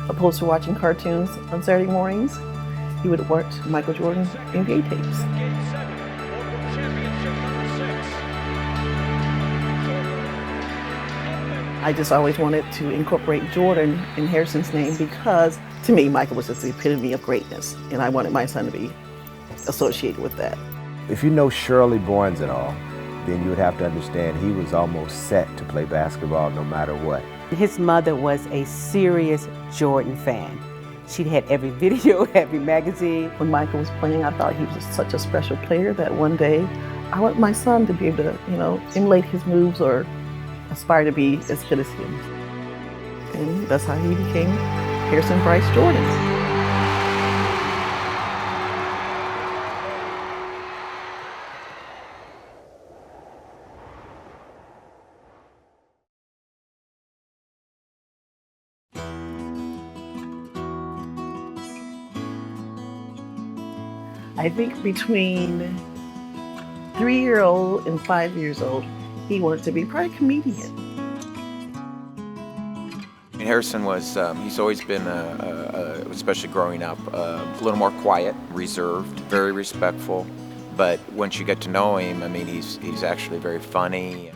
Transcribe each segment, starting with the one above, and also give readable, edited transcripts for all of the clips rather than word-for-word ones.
opposed to watching cartoons on Saturday mornings, he would watch Michael Jordan's NBA tapes. I just always wanted to incorporate Jordan in Harrison's name because, to me, Michael was just the epitome of greatness, and I wanted my son to be associated with that. If you know Shirley Barnes at all, then you would have to understand he was almost set to play basketball no matter what. His mother was a serious Jordan fan. She'd had every video, every magazine. When Michael was playing, I thought he was such a special player that one day I want my son to be able to, emulate his moves or aspire to be as good as him. And that's how he became Harrison Bryce Jordan. I think between 3-year-old and 5 years old, he wanted to be probably a comedian. Harrison was, he's always been, especially growing up, a little more quiet, reserved, very respectful. But once you get to know him, I mean, he's actually very funny.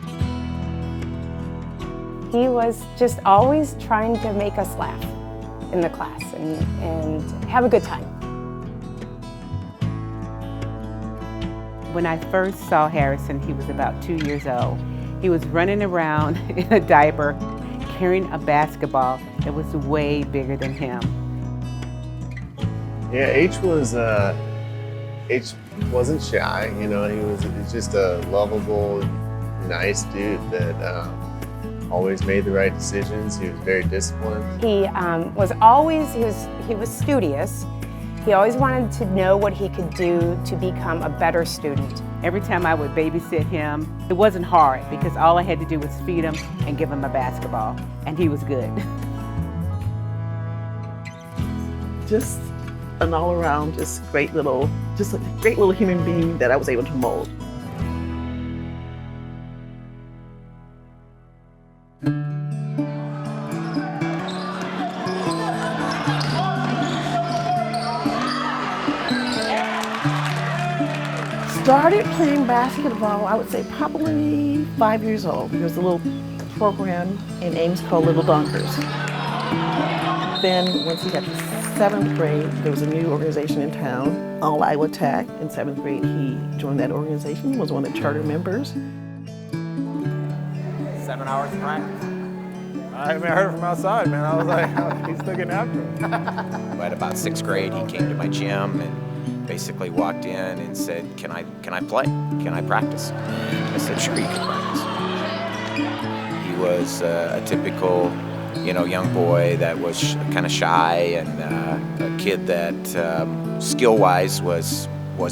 He was just always trying to make us laugh in the class and have a good time. When I first saw Harrison, he was about 2 years old. He was running around in a diaper, carrying a basketball that was way bigger than him. Yeah, H wasn't shy, he was just a lovable, nice dude that always made the right decisions. He was very disciplined. He he was studious. He always wanted to know what he could do to become a better student. Every time I would babysit him, it wasn't hard because all I had to do was feed him and give him a basketball, and he was good. Just an all-around, just a great little human being that I was able to mold. Started playing basketball, I would say probably 5 years old. There was a little program in Ames called Little Donkers. Then once he got to 7th grade, there was a new organization in town, All Iowa Tech. In 7th grade, he joined that organization, was one of the charter members. 7 hours of practice. I heard it from outside, man. I was like, he's still getting after him. At about 6th grade, he came to my gym and basically walked in and said, can I play? Can I practice? I said, sure, you can practice. He was a typical, young boy that was kind of shy and a kid that skill-wise was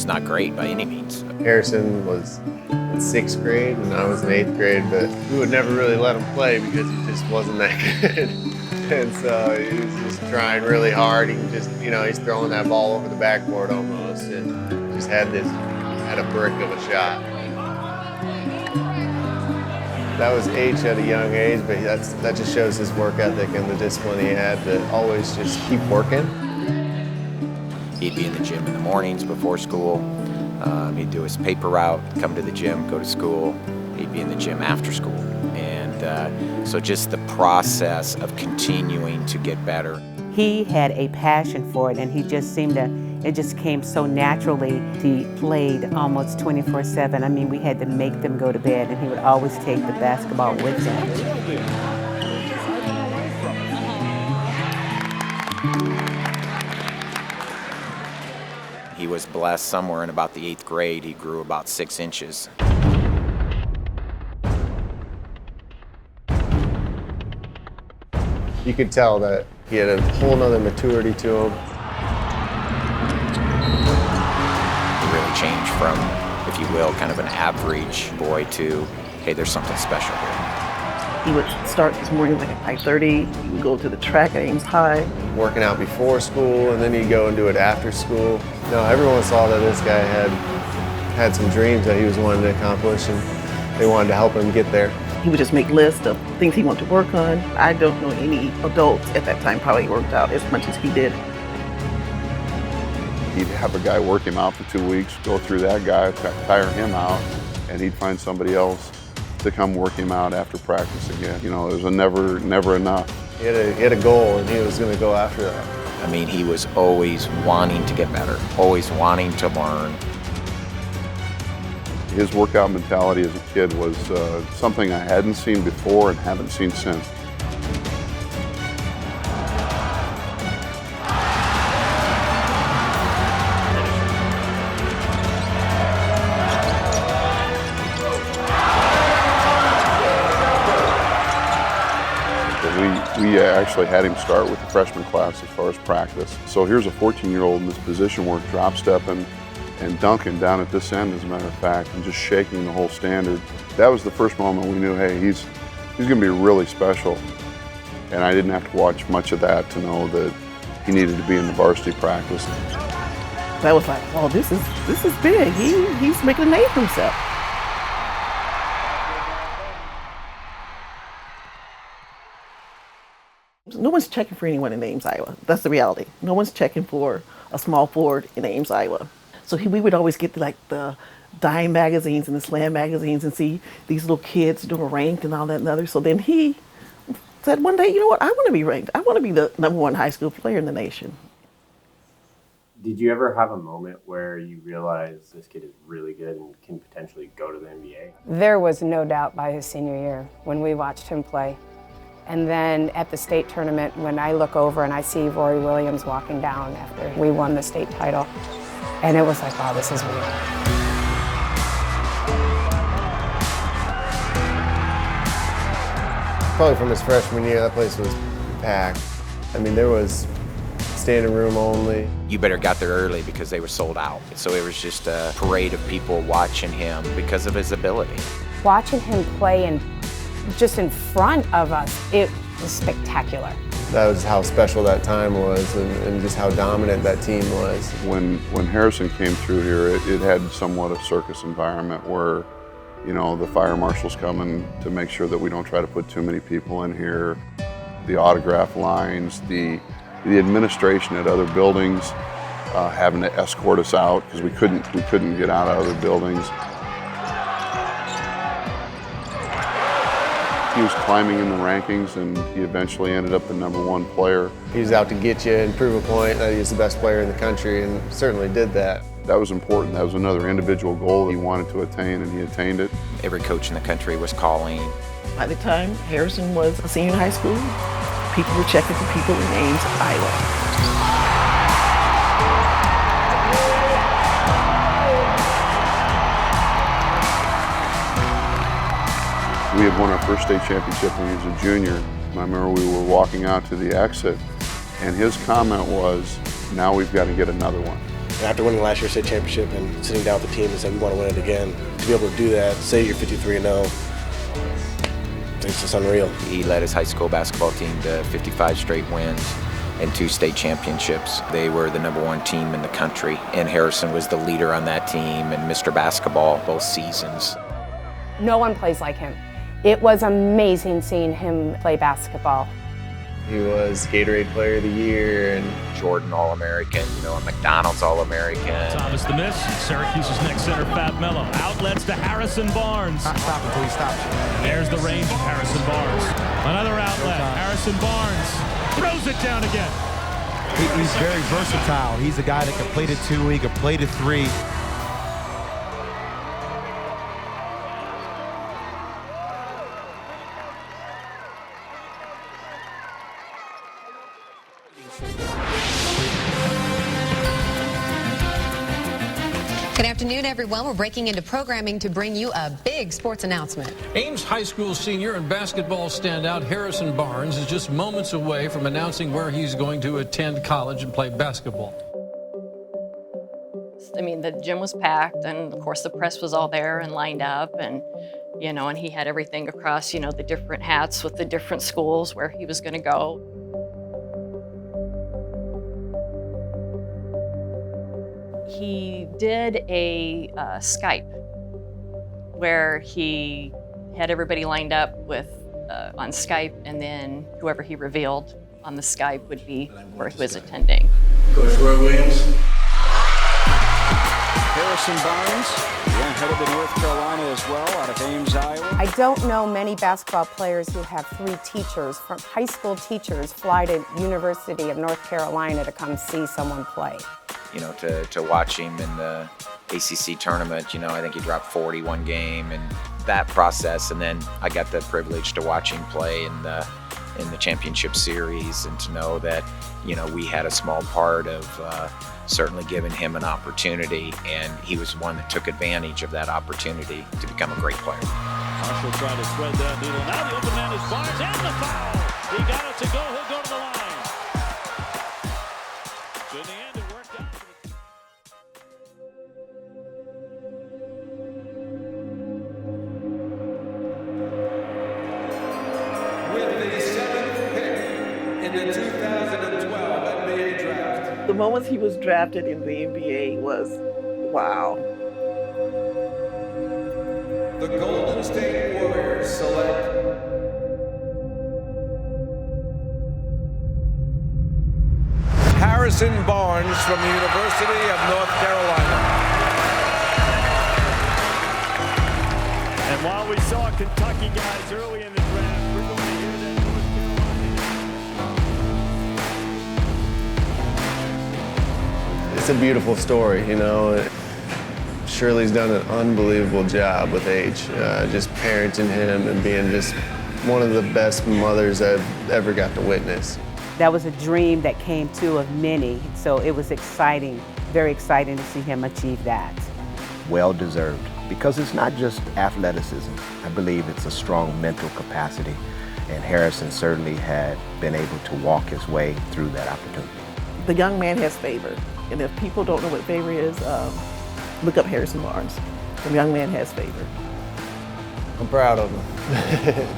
not great by any means. Harrison was in 6th grade and I was in 8th grade, but we would never really let him play because he just wasn't that good. And so he was just trying really hard. He can just, he's throwing that ball over the backboard almost, and just had a brick of a shot. That was H at a young age, but that just shows his work ethic and the discipline he had to always just keep working. He'd be in the gym in the mornings before school. He'd do his paper route, come to the gym, go to school. He'd be in the gym after school. And so just the process of continuing to get better. He had a passion for it, and he just it just came so naturally. He played almost 24/7. I mean, we had to make them go to bed, and he would always take the basketball with him. He was blessed somewhere in about the 8th grade. He grew about 6 inches. You could tell that he had a whole nother maturity to him. He really changed from, if you will, kind of an average boy to, hey, there's something special here. He would start his morning like at 5:30. He would go to the track at Ames High. Working out before school, and then he'd go and do it after school. Everyone saw that this guy had some dreams that he was wanting to accomplish, and they wanted to help him get there. He would just make lists of things he wanted to work on. I don't know any adults at that time probably worked out as much as he did. He'd have a guy work him out for 2 weeks, go through that guy, tire him out, and he'd find somebody else to come work him out after practice again. You know, it was never enough. He had a goal, and he was going to go after that. I mean, he was always wanting to get better, always wanting to learn. His workout mentality as a kid was something I hadn't seen before and haven't seen since. We actually had him start with the freshman class as far as practice. So here's a 14-year-old in this position work, drop stepping and dunking down at this end, as a matter of fact, and just shaking the whole standard. That was the first moment we knew, hey, he's going to be really special. And I didn't have to watch much of that to know that he needed to be in the varsity practice. That was like, oh, this is big. He's making a name for himself. No one's checking for anyone in Ames, Iowa. That's the reality. No one's checking for a small forward in Ames, Iowa. So we would always get like the dime magazines and the slam magazines and see these little kids doing ranked and all that and other. So then he said one day, you know what, I want to be ranked. I want to be the #1 high school player in the nation. Did you ever have a moment where you realized this kid is really good and can potentially go to the NBA? There was no doubt by his senior year when we watched him play. And then at the state tournament, when I look over and I see Rory Williams walking down after we won the state title, and it was like, wow, this is real. Probably from his freshman year, that place was packed. I mean, there was standing room only. You better got there early because they were sold out. So it was just a parade of people watching him because of his ability. Watching him play and just in front of us, it was spectacular. That was how special that time was and just how dominant that team was. When Harrison came through here, it had somewhat a circus environment where, you know, the fire marshal's coming to make sure that we don't try to put too many people in here. The autograph lines, the administration at other buildings having to escort us out because we couldn't get out of other buildings. He was climbing in the rankings, and he eventually ended up the #1 player. He was out to get you and prove a point that he was the best player in the country, and certainly did that. That was important. That was another individual goal he wanted to attain, and he attained it. Every coach in the country was calling. By the time Harrison was a senior in high school, people were checking for people in Ames, Iowa. We had won our first state championship when he was a junior. And I remember we were walking out to the exit, and his comment was, now we've got to get another one. After winning last year's state championship and sitting down with the team and said we want to win it again, to be able to do that, say you're 53-0, it's just unreal. He led his high school basketball team to 55 straight wins and 2 state championships. They were the #1 team in the country, and Harrison was the leader on that team and Mr. Basketball both seasons. No one plays like him. It was amazing seeing him play basketball. He was Gatorade Player of the Year and Jordan All-American, you know, a McDonald's All-American. Thomas the miss. Syracuse's next center, Fab Mello. Outlets to Harrison Barnes. Stop until he stops. There's the range of Harrison Barnes. Another outlet, Harrison Barnes. Throws it down again. He's very versatile. He's a guy that can play the 2, he can play the 3. Good afternoon, everyone. We're breaking into programming to bring you a big sports announcement. Ames High School senior and basketball standout Harrison Barnes is just moments away from announcing where he's going to attend college and play basketball. I mean, the gym was packed, and of course the press was all there and lined up, and you know, and he had everything across, you know, the different hats with the different schools where he was going to go. He did a Skype where he had everybody lined up with on Skype, and then whoever he revealed on the Skype would be who was attending. Coach Roy Williams. Harrison Barnes, young headed to North Carolina as well, out of Ames, Iowa. I don't know many basketball players who have 3 teachers, from high school teachers, fly to University of North Carolina to come see someone play. You know, to watch him in the ACC tournament, you know, I think he dropped 40 one game, and that process, and then I got the privilege to watch him play in the championship series, and to know that, you know, we had a small part of certainly giving him an opportunity, and he was one that took advantage of that opportunity to become a great player. Marshall tried to thread that needle. Now the open man is Barnes, and the foul. He got it to go. He'll go to the line. So in the end, it worked out. With the 7th pick in the 2012 NBA draft. The moments he was drafted in the NBA was, wow. The Golden State Warriors select Harrison Barnes from the University of North Carolina. And while we saw Kentucky guys early in the draft, we're going to hear that North Carolina. It's a beautiful story, you know. Shirley's done an unbelievable job with H, just parenting him and being just one of the best mothers I've ever got to witness. That was a dream that came true of many, so it was exciting, very exciting to see him achieve that. Well deserved, because it's not just athleticism. I believe it's a strong mental capacity, and Harrison certainly had been able to walk his way through that opportunity. The young man has favor, and if people don't know what favor is, look up Harrison Barnes. The young man has favor. I'm proud of him.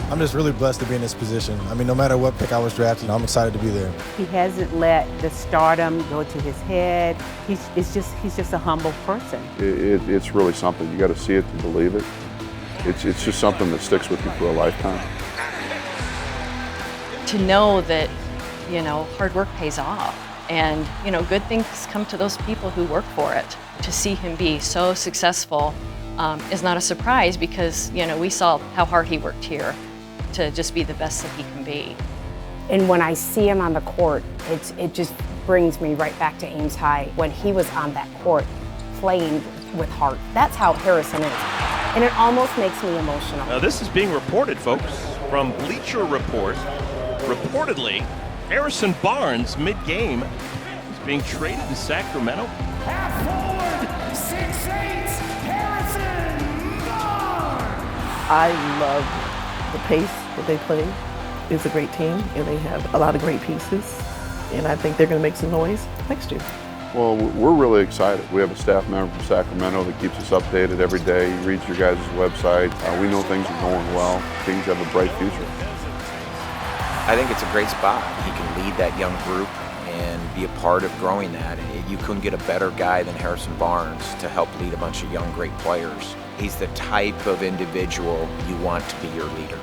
I'm just really blessed to be in this position. I mean, no matter what pick I was drafted, I'm excited to be there. He hasn't let the stardom go to his head. He's just a humble person. It's really something. You got to see it to believe it. It's just something that sticks with you for a lifetime. To know that, you know, hard work pays off, and, you know, good things come to those people who work for it. To see him be so successful is not a surprise, because, you know, we saw how hard he worked here to just be the best that he can be. And when I see him on the court, it just brings me right back to Ames High when he was on that court playing with heart. That's how Harrison is. And it almost makes me emotional. Now this is being reported, folks, from Bleacher Report. Reportedly, Harrison Barnes, mid-game, is being traded to Sacramento. Half forward, 6'8", Harrison Barnes. I love the pace that they play. It's a great team, and they have a lot of great pieces, and I think they're going to make some noise next year. Well, we're really excited. We have a staff member from Sacramento that keeps us updated every day. He reads your guys' website. We know things are going well. Things have a bright future. I think it's a great spot. He can lead that young group and be a part of growing that. You couldn't get a better guy than Harrison Barnes to help lead a bunch of young, great players. He's the type of individual you want to be your leader.